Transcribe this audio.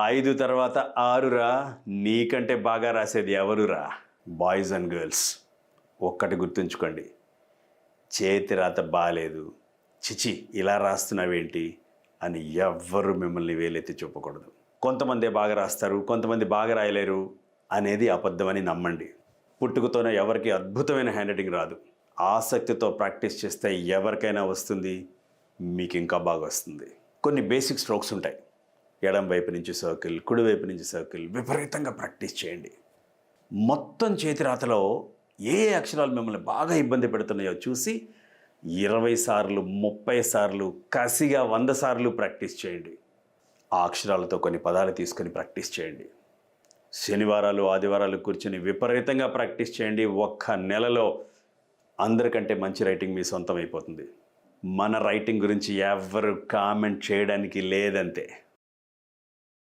5 తర్వాత 6రా. నీకంటే బాగా రాసేది ఎవరురా? బాయ్స్ అండ్ గర్ల్స్, ఒక్కటి గుర్తుంచుకోండి. చేతి రాత బాలేదు, చిచి ఇలా రాస్తున్నావేంటి అని ఎవ్వరు మిమ్మల్ని వేలెత్తి చూపకూడదు. కొంతమందే బాగా రాస్తారు, కొంతమంది బాగా రాయలేరు అనేది అబద్ధమని నమ్మండి. పుట్టుకతోనే ఎవరికి అద్భుతమైన హ్యాండ్ రైటింగ్ రాదు. ఆసక్తితో ప్రాక్టీస్ చేస్తే ఎవరికైనా వస్తుంది, మీకు ఇంకా బాగా వస్తుంది. కొన్ని బేసిక్ స్ట్రోక్స్ ఉంటాయి. ఎడం వైపు నుంచి సర్కిల్, కుడి వైపు నుంచి సర్కిల్, విపరీతంగా ప్రాక్టీస్ చేయండి. మొత్తం చేతి రాతలో ఏ అక్షరాలు మిమ్మల్ని బాగా ఇబ్బంది పెడుతున్నాయో చూసి 20 సార్లు, 30 సార్లు, కసిగా 100 సార్లు ప్రాక్టీస్ చేయండి. ఆ అక్షరాలతో కొన్ని పదాలు తీసుకొని ప్రాక్టీస్ చేయండి. శనివారాలు, ఆదివారాలు కూర్చొని విపరీతంగా ప్రాక్టీస్ చేయండి. ఒక్క నెలలో అందరికంటే మంచి రైటింగ్ మీ సొంతం అయిపోతుంది. మన రైటింగ్ గురించి ఎవరు కామెంట్ చేయడానికి లేదంతే.